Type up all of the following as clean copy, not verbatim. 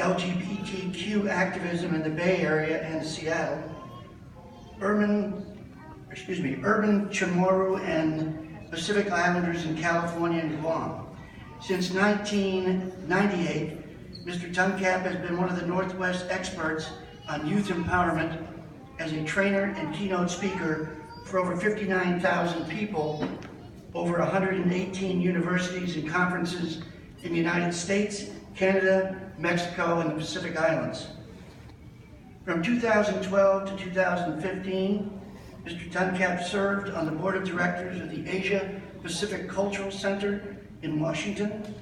LGBTQ activism in the Bay Area and Seattle, urban Chamorro and Pacific Islanders in California and Guam. Since 1998, Mr. Tuncap has been one of the Northwest experts on youth empowerment as a trainer and keynote speaker for over 59,000 people, over 118 universities and conferences in the United States, Canada, Mexico, and the Pacific Islands. From 2012 to 2015, Mr. Tuncap served on the board of directors of the Asia Pacific Cultural Center in Washington,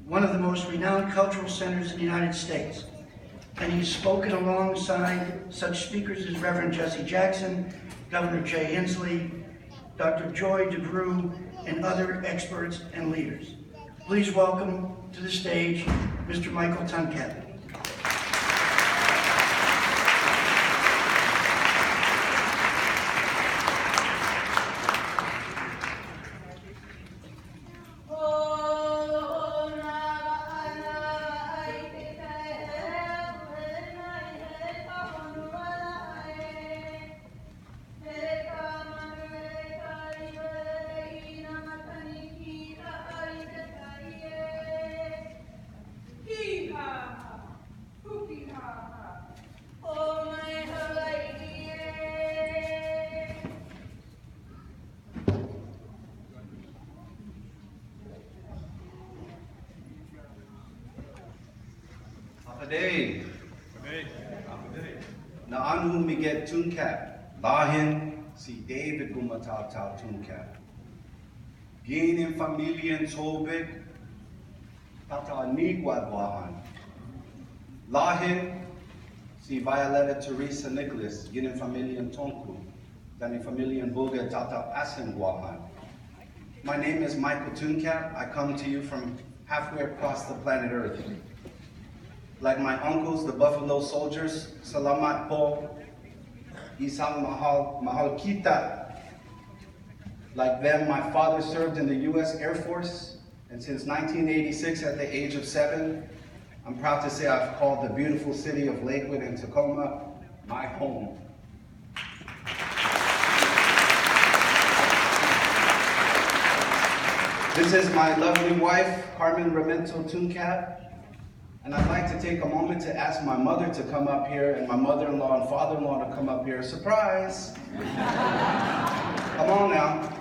one of the most renowned cultural centers in the United States. And he's spoken alongside such speakers as Reverend Jesse Jackson, Governor Jay Inslee, Dr. Joy DeBrew, and other experts and leaders. Please welcome to the stage Mr. Michael Tuncap. Na anu mi get Tuncap, lahin si David gumatata Tuncap. Gin in familia en tobig, tata nigwad wahan. Lahin si Violeta Teresa Nicholas, gin in familia en tonku, dan in familia en bulga tata asen wahan. My name is Michael Tuncap. I come to you from halfway across the planet Earth. Like my uncles, the Buffalo Soldiers, Salamat po, Isang Mahal Kita. Like them, my father served in the U.S. Air Force, and since 1986, at the age of 7, I'm proud to say I've called the beautiful city of Lakewood in Tacoma my home. This is my lovely wife, Carmen Ramento Tuncap. And I'd like to take a moment to ask my mother to come up here and my mother-in-law and father-in-law to come up here. Surprise! Come on now.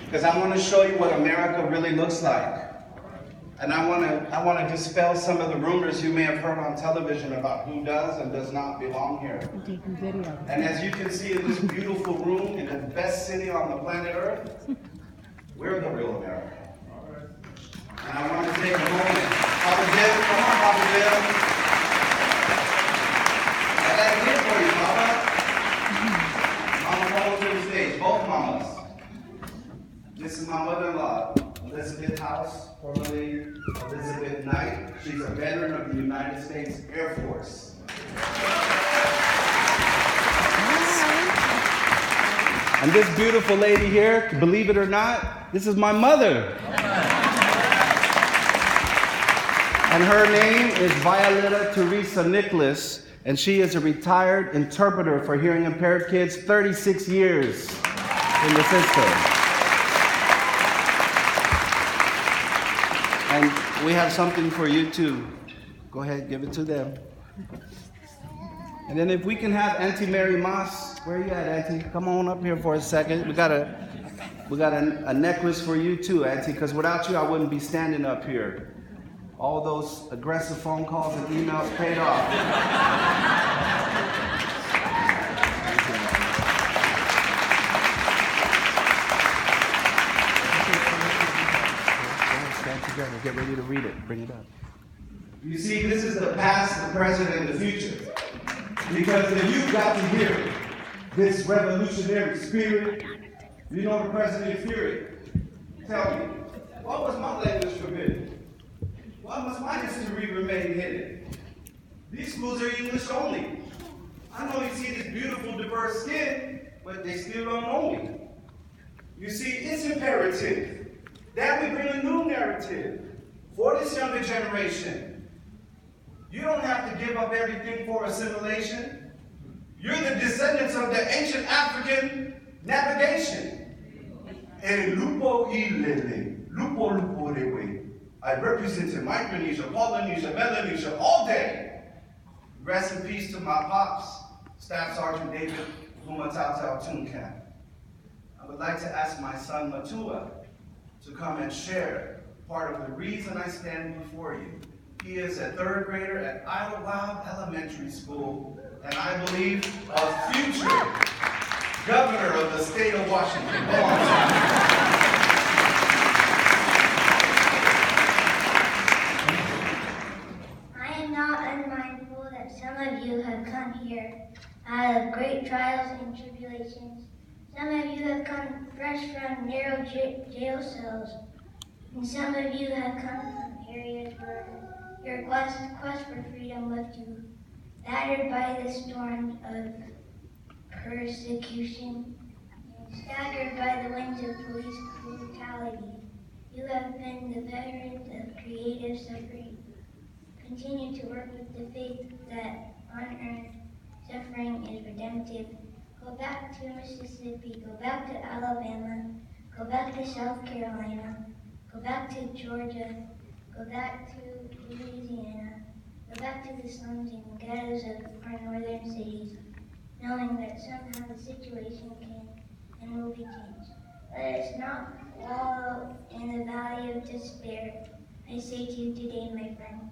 Because I want to show you what America really looks like. And I want to dispel some of the rumors you may have heard on television about who does and does not belong here. And as you can see in this beautiful room in the best city on the planet Earth, we're the real America. And I want to take a moment. Papa Jim, come on, Papa Jim. I got a gift for you, Papa. Mama, come over to the stage. Both mamas. This is my mother-in-law, Elizabeth House, formerly Elizabeth Knight. She's a veteran of the United States Air Force. And this beautiful lady here, believe it or not, this is my mother. And her name is Violeta Teresa Nicholas, and she is a retired interpreter for hearing impaired kids, 36 years in the system. And we have something for you too. Go ahead, give it to them. And then if we can have Auntie Mary Moss, where are you at, Auntie? Come on up here for a second. We got a necklace for you too, Auntie, because without you, I wouldn't be standing up here. All those aggressive phone calls and emails paid off. Stand together. Get ready to read it. Bring it up. You see, this is the past, the present, and the future. Because the youth got to hear this revolutionary spirit. You know the President Fury. Tell me, why was my language forbidden? Why must my history remain hidden? These schools are English only. I know you see this beautiful, diverse skin, but they still don't know me. You see, it's imperative that we bring a new narrative for this younger generation. You don't have to give up everything for assimilation. You're the descendants of the ancient African navigation. E lupo ilele, lupo lupo lewe. I represented Micronesia, Polynesia, Melanesia all day. Rest in peace to my pops, Staff Sergeant David Gumatata Tuncap. I would like to ask my son Matua to come and share part of the reason I stand before you. He is a third grader at Idlewild Elementary School, and I believe a future governor of the state of Washington. Go on, son. I am not unmindful that some of you have come here out of great trials and tribulations. Some of you have come fresh from narrow jail cells, and some of you have come from areas where your quest for freedom left you battered by the storms of persecution and staggered by the winds of police brutality. You have been the veterans of creative suffering. Continue to work with the faith that unearned suffering is redemptive. Go back to Mississippi, go back to Alabama, go back to South Carolina, go back to Georgia, go back to Louisiana, go back to the slums and ghettos of our northern cities, knowing that somehow the situation can and will be changed. Let us not wallow in the valley of despair. I say to you today, my friend,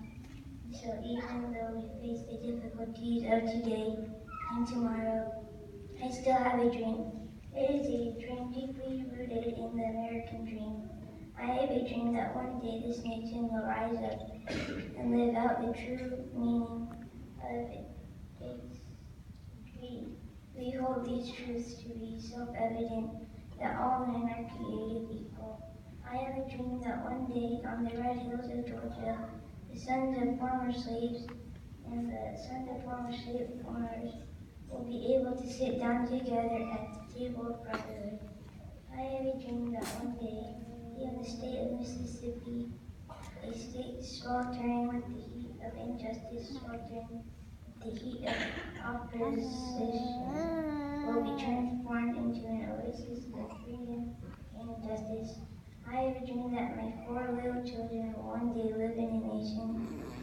so even though we face the difficulties of today and tomorrow, I still have a dream. It is a dream deeply rooted in the American dream. I have a dream that one day this nation will rise up and live out the true meaning of its creed. We hold these truths to be self-evident, that all men are created equal. I have a dream that one day on the red hills of Georgia, the sons of former slaves and the sons of former slave owners will be able to sit down together at the table of brotherhood. I have a dream that one day, in the state of Mississippi, a state sweltering with the heat of injustice, sweltering the heat of opposition, will be transformed into an oasis of freedom and justice. I have a dream that my 4 little children will one day live in a nation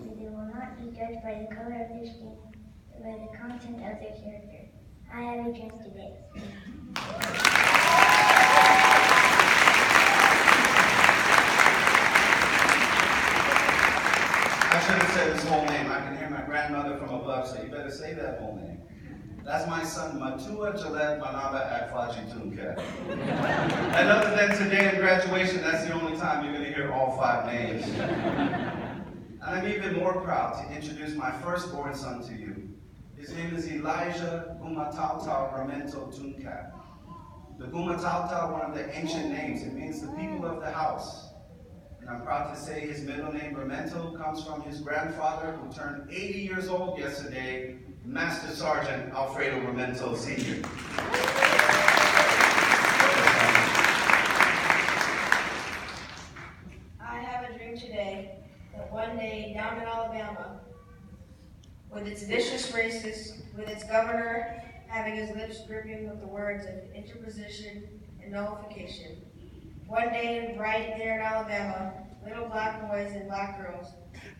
where they will not be judged by the color of their skin, but by the content of their character. I have a dream today. I should have said his whole name. I can hear my grandmother from above say, you better say that whole name. That's my son, Matua Gillette Manaba Akfaji Tuncap. And other than today in graduation, that's the only time you're going to hear all 5 names. And I'm even more proud to introduce my firstborn son to you. His name is Elijah Gumatauta Ramento Tuncap. The Gumatauta, one of the ancient names, it means the people of the house. And I'm proud to say his middle name, Ramento, comes from his grandfather who turned 80 years old yesterday, Master Sergeant Alfredo Ramento Sr. I have a dream today that one day down in Alabama, with its vicious racists, with its governor having his lips dripping with the words of interposition and nullification, one day right there in Alabama, little black boys and black girls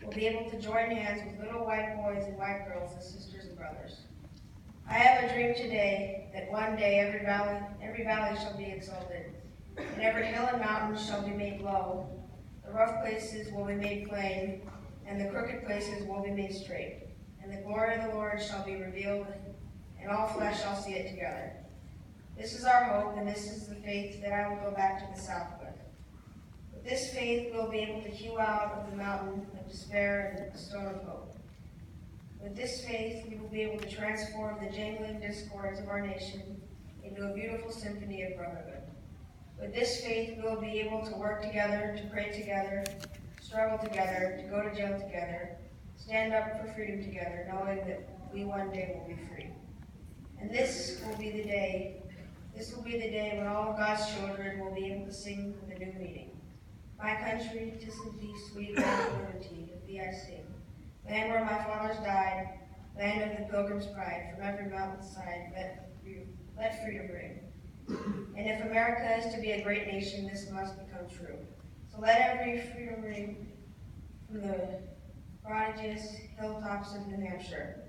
will be able to join hands with little white boys and white girls as sisters and brothers. I have a dream today that one day every valley shall be exalted, and every hill and mountain shall be made low. The rough places will be made plain, and the crooked places will be made straight. And the glory of the Lord shall be revealed, and all flesh shall see it together. This is our hope, and this is the faith that I will go back to the south with. With this faith, we'll be able to hew out of the mountain of despair and the stone of hope. With this faith, we will be able to transform the jangling discords of our nation into a beautiful symphony of brotherhood. With this faith, we will be able to work together, to pray together, struggle together, to go to jail together, stand up for freedom together, knowing that we one day will be free. And this will be the day when all of God's children will be able to sing with a new meaning. My country, 'tis in peace, sweet liberty, with thee I sing. land where my fathers died, land of the pilgrim's pride, from every mountainside, let freedom ring. And if America is to be a great nation, this must become true. So let every freedom ring from the prodigious hilltops of New Hampshire.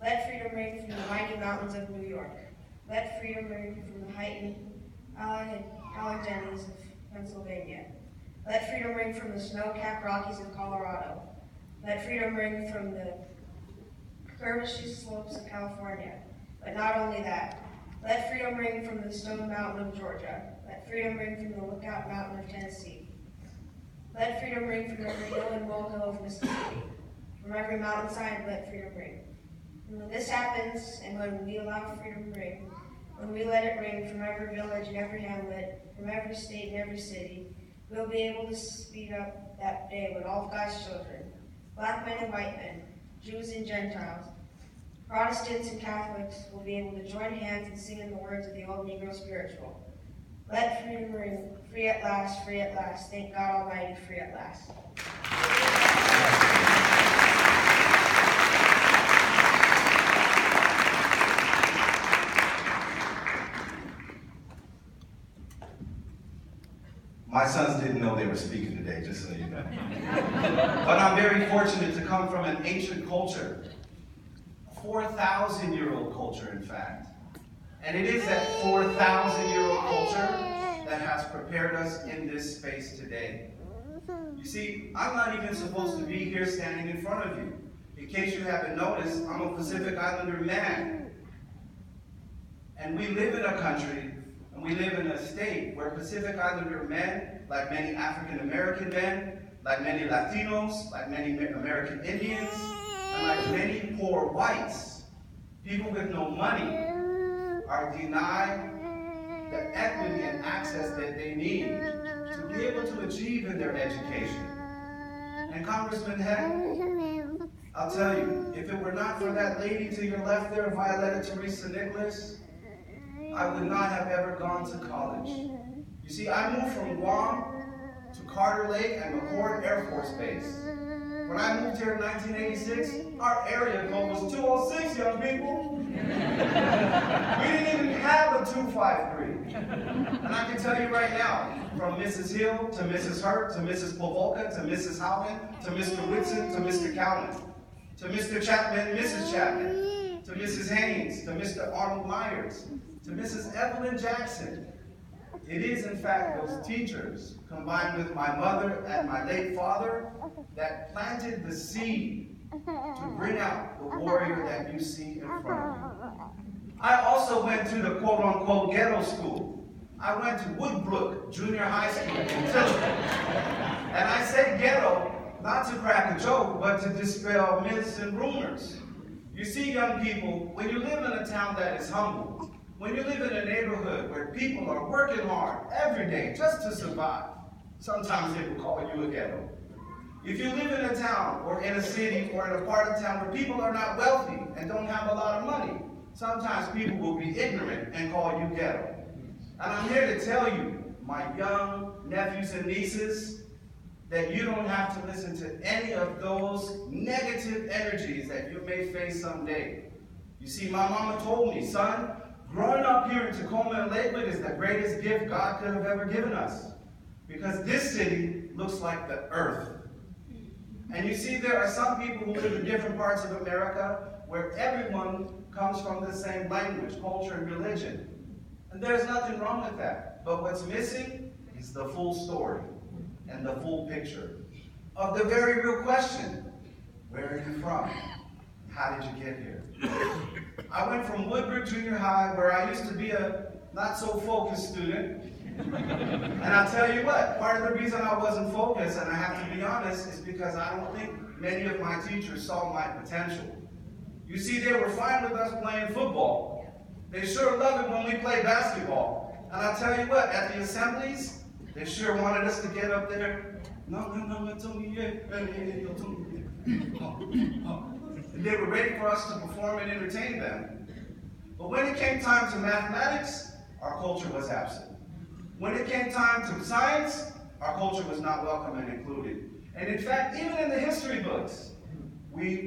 Let freedom ring from the mighty mountains of New York. Let freedom ring from the heightened Alleghenies of Pennsylvania. Let freedom ring from the snow-capped Rockies of Colorado. Let freedom ring from the curvaceous slopes of California. But not only that. Let freedom ring from the Stone Mountain of Georgia. Let freedom ring from the Lookout Mountain of Tennessee. Let freedom ring from every hill and molehill of Mississippi. From every mountainside, let freedom ring. And when this happens, and when we allow freedom to ring, when we let it ring from every village and every hamlet, from every state and every city, we'll be able to speed up that day when all of God's children, black men and white men, Jews and Gentiles, Protestants and Catholics, will be able to join hands and sing in the words of the old Negro spiritual. Let freedom ring, free at last, thank God Almighty, free at last. My sons didn't know they were speaking today, just so you know. But I'm very fortunate to come from an ancient culture, a 4,000-year-old culture, in fact. And it is that 4,000-year-old culture that has prepared us in this space today. You see, I'm not even supposed to be here standing in front of you. In case you haven't noticed, I'm a Pacific Islander man. And we live in a country, and we live in a state where Pacific Islander men, like many African American men, like many Latinos, like many American Indians, and like many poor whites, people with no money, are denied the equity and access that they need to be able to achieve in their education. And Congressman Heck, I'll tell you, if it were not for that lady to your left there, Violetta Teresa Nicholas, I would not have ever gone to college. You see, I moved from Guam to Carter Lake and McCord Air Force Base. When I moved here in 1986, our area code was 206, young people. We didn't even have a 253. And I can tell you right now, from Mrs. Hill to Mrs. Hurt to Mrs. Povolka to Mrs. Howman to Mr. Whitson to Mr. Cowan to Mr. Chapman, Mrs. Chapman, to Mrs. Haynes, to Mr. Arnold Myers, to Mrs. Evelyn Jackson. It is, in fact, those teachers, combined with my mother and my late father, that planted the seed to bring out the warrior that you see in front of you. I also went to the quote-unquote ghetto school. I went to Woodbrook Junior High School in Tilton. And I say ghetto, not to crack a joke, but to dispel myths and rumors. You see, young people, when you live in a town that is humble, when you live in a neighborhood where people are working hard every day just to survive, sometimes they will call you a ghetto. If you live in a town or in a city or in a part of town where people are not wealthy and don't have a lot of money, sometimes people will be ignorant and call you ghetto. And I'm here to tell you, my young nephews and nieces, that you don't have to listen to any of those negative energies that you may face someday. You see, my mama told me, son, growing up here in Tacoma and Lakewood is the greatest gift God could have ever given us. Because this city looks like the earth. And you see, there are some people who live in different parts of America where everyone comes from the same language, culture, and religion. And there's nothing wrong with that. But what's missing is the full story and the full picture of the very real question: where are you from? How did you get here? I went from Woodbrook Junior High, where I used to be a not-so-focused student. And I'll tell you what, part of the reason I wasn't focused, and I have to be honest, is because I don't think many of my teachers saw my potential. You see, they were fine with us playing football. They sure love it when we play basketball. And I'll tell you what, at the assemblies, they sure wanted us to get up there. And they were ready for us to perform and entertain them. But when it came time to mathematics, our culture was absent. When it came time to science, our culture was not welcome and included. And in fact, even in the history books, We